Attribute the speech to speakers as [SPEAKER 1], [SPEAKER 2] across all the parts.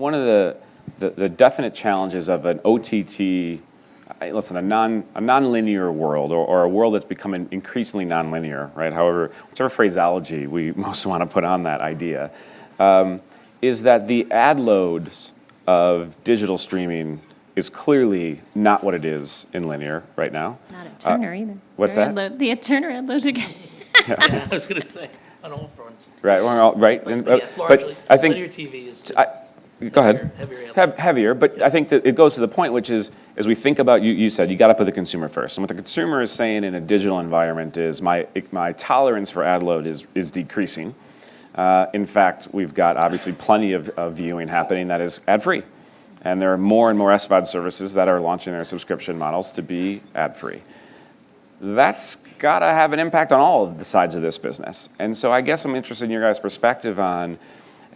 [SPEAKER 1] One of the definite challenges of an OTT, listen, a non-linear world, or a world that's becoming increasingly non-linear, right? However, whichever phraseology we most want to put on that idea, is that the ad loads of digital streaming is clearly not what it is in linear right now.
[SPEAKER 2] Not at Turner either.
[SPEAKER 1] What's that?
[SPEAKER 2] The Turner ad loads are good.
[SPEAKER 3] I was going to say, on all fronts.
[SPEAKER 1] Right, right.
[SPEAKER 3] But yes, largely,
[SPEAKER 1] I think,
[SPEAKER 3] linear TV is just
[SPEAKER 1] go ahead.
[SPEAKER 3] Heavier,
[SPEAKER 1] But I think that it goes to the point, which is, as we think about, you said, you got to put the consumer first. And what the consumer is saying in a digital environment is, my tolerance for ad load is decreasing. In fact, we've got obviously plenty of viewing happening that is ad-free. And there are more and more SVOD services that are launching their subscription models to be ad-free. That's got to have an impact on all of the sides of this business. And so I guess I'm interested in your guys' perspective on,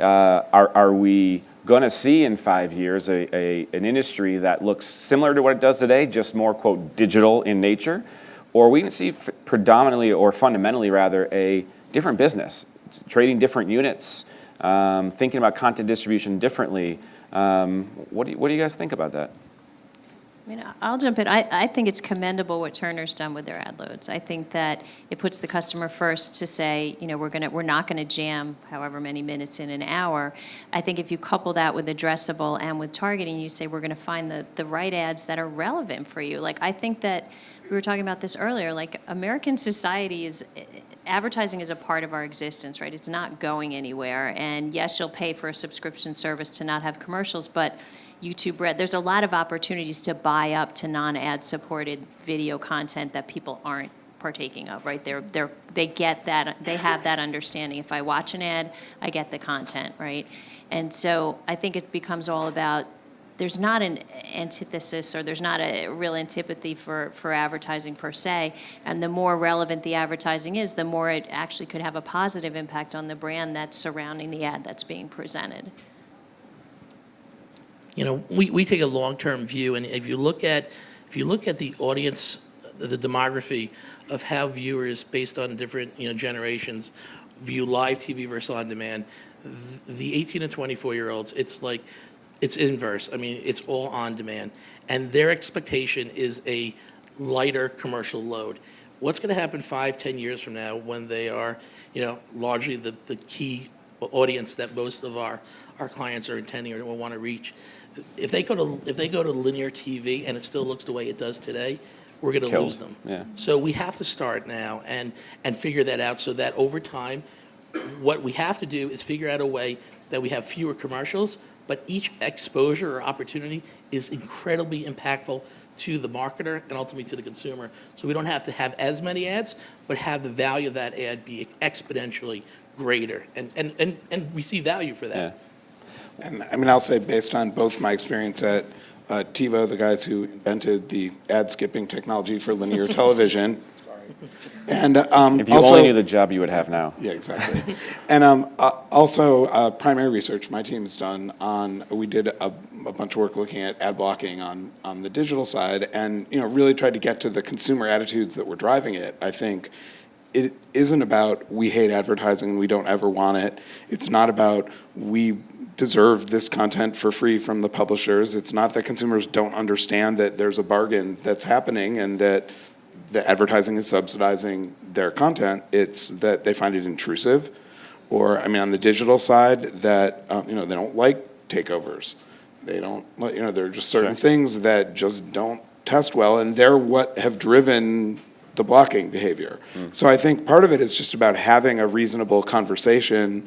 [SPEAKER 1] are we going to see in 5 years an industry that looks similar to what it does today, just more, quote, digital in nature? Or are we going to see predominantly, or fundamentally rather, a different business, trading different units, thinking about content distribution differently? What do you guys think about that?
[SPEAKER 2] I mean, I'll jump in. I think it's commendable what Turner's done with their ad loads. I think that it puts the customer first to say, you know, we're not going to jam however many minutes in an hour. I think if you couple that with addressable and with targeting, you say we're going to find the right ads that are relevant for you. Like, I think that we were talking about this earlier. Like, American society is. Advertising is a part of our existence, right? It's not going anywhere. And yes, you'll pay for a subscription service to not have commercials, but YouTube Red, there's a lot of opportunities to buy up to non-ad supported video content that people aren't partaking of, right? They get that, they have that understanding. If I watch an ad, I get the content, right? And so I think it becomes all about, there's not an antithesis, or there's not a real antipathy for advertising per se. And the more relevant the advertising is, the more it actually could have a positive impact on the brand that's surrounding the ad that's being presented.
[SPEAKER 3] You know, we take a long-term view, and if you look at the audience, the demography of how viewers based on different generations view live TV versus on demand, the 18 to 24-year-olds, it's inverse. I mean, it's all on demand, and their expectation is a lighter commercial load. What's going to happen 5-10 years from now when they are, largely the key audience that most of our clients are intending or will want to reach? If they go to linear TV and it still looks the way it does today, we're going to lose them.
[SPEAKER 1] Yeah.
[SPEAKER 3] So we have to start now and figure that out, so that over time, what we have to do is figure out a way that we have fewer commercials, but each exposure or opportunity is incredibly impactful to the marketer and ultimately to the consumer. So we don't have to have as many ads, but have the value of that ad be exponentially greater, and we see value for that.
[SPEAKER 1] Yeah.
[SPEAKER 4] And I mean, I'll say, based on both my experience at TiVo, the guys who invented the ad skipping technology for linear television, and
[SPEAKER 1] if you
[SPEAKER 4] also,
[SPEAKER 1] only knew the job you would have now.
[SPEAKER 4] Yeah, exactly. And also primary research my team has done on, we did a bunch of work looking at ad blocking on the digital side, and really tried to get to the consumer attitudes that were driving it. I think it isn't about we hate advertising and we don't ever want it. It's not about we deserve this content for free from the publishers. It's not that consumers don't understand that there's a bargain that's happening and that the advertising is subsidizing their content. It's that they find it intrusive, or on the digital side, that they don't like takeovers. They don't, there are just certain things that just don't test well, and they're what have driven the blocking behavior. So I think part of it is just about having a reasonable conversation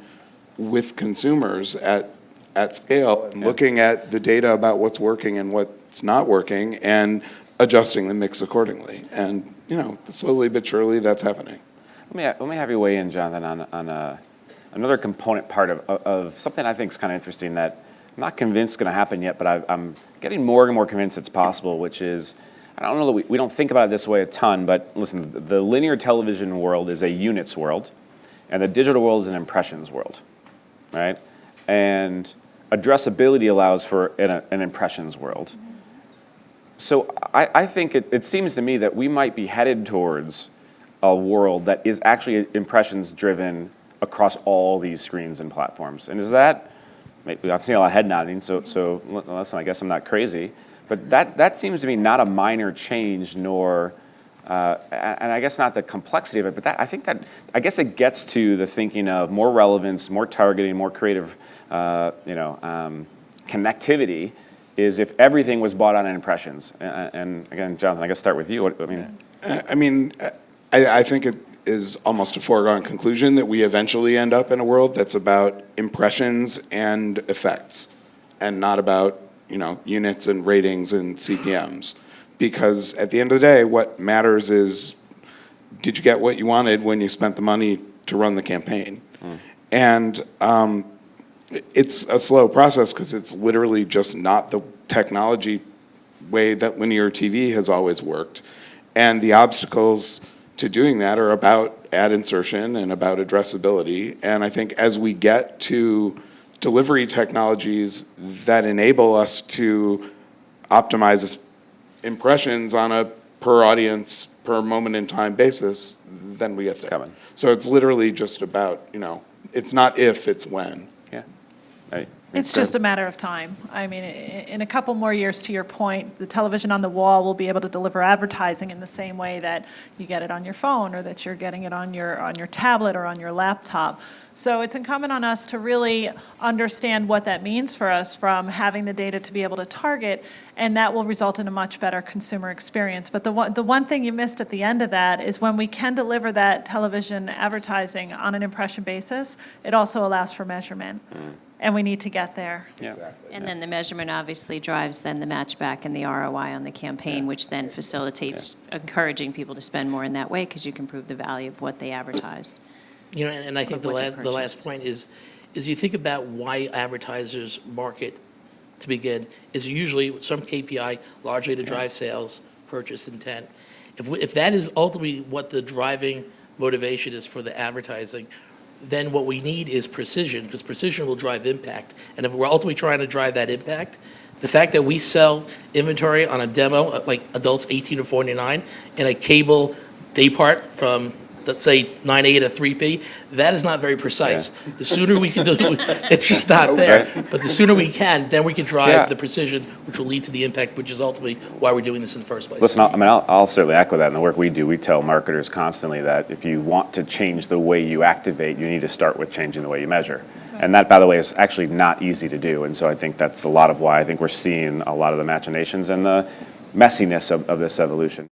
[SPEAKER 4] with consumers at scale, and looking at the data about what's working and what's not working, and adjusting the mix accordingly. And slowly but surely, that's happening.
[SPEAKER 1] Let me have you weigh in, Jonathan, on another component part of something I think is kind of interesting that I'm not convinced is going to happen yet, but I'm getting more and more convinced it's possible, which is, I don't know that we don't think about it this way a ton, but listen, the linear television world is a units world, and the digital world is an impressions world, right? And addressability allows for an impressions world. So I think it seems to me that we might be headed towards a world that is actually impressions driven across all these screens and platforms. And is that I've seen a lot of head nodding, so listen, I guess I'm not crazy. But that seems to be not a minor change, nor, and I guess not the complexity of it, but I guess it gets to the thinking of more relevance, more targeting, more creative, connectivity, is if everything was bought on impressions. And again, Jonathan, I guess start with you.
[SPEAKER 4] I think it is almost a foregone conclusion that we eventually end up in a world that's about impressions and effects, and not about units and ratings and CPMs. Because at the end of the day, what matters is, did you get what you wanted when you spent the money to run the campaign? And it's a slow process because it's literally just not the technology way that linear TV has always worked. And the obstacles to doing that are about ad insertion and about addressability. And I think as we get to delivery technologies that enable us to optimize impressions on a per audience, per moment in time basis, then we get there.
[SPEAKER 1] Coming.
[SPEAKER 4] So it's literally just about, it's not if, it's when.
[SPEAKER 1] Yeah.
[SPEAKER 5] It's just a matter of time. I mean, in a couple more years, to your point, the television on the wall will be able to deliver advertising in the same way that you get it on your phone, or that you're getting it on your tablet or on your laptop. So it's incumbent on us to really understand what that means for us, from having the data to be able to target, and that will result in a much better consumer experience. But the one thing you missed at the end of that is, when we can deliver that television advertising on an impression basis, it also allows for measurement. And we need to get there.
[SPEAKER 1] Yeah.
[SPEAKER 2] And then the measurement obviously drives then the match back and the ROI on the campaign, which then facilitates encouraging people to spend more in that way, because you can prove the value of what they advertised.
[SPEAKER 3] And I think the
[SPEAKER 2] what they
[SPEAKER 3] last
[SPEAKER 2] purchased.
[SPEAKER 3] point is you think about why advertisers market to begin, is usually some KPI largely to drive sales, purchase intent. If that is ultimately what the driving motivation is for the advertising, then what we need is precision, because precision will drive impact. And if we're ultimately trying to drive that impact, the fact that we sell inventory on a demo, like adults 18 to 49, in a cable day part from, let's say, 9A to 3P, that is not very precise.
[SPEAKER 1] Yeah.
[SPEAKER 3] The sooner we can do it, it's just not there. But the sooner we can, then we can drive
[SPEAKER 1] Yeah.
[SPEAKER 3] the precision, which will lead to the impact, which is ultimately why we're doing this in the first place.
[SPEAKER 1] Listen, I'll certainly echo that in the work we do. We tell marketers constantly that if you want to change the way you activate, you need to start with changing the way you measure. And that, by the way, is actually not easy to do. And so I think that's a lot of why I think we're seeing a lot of the machinations and the messiness of this evolution.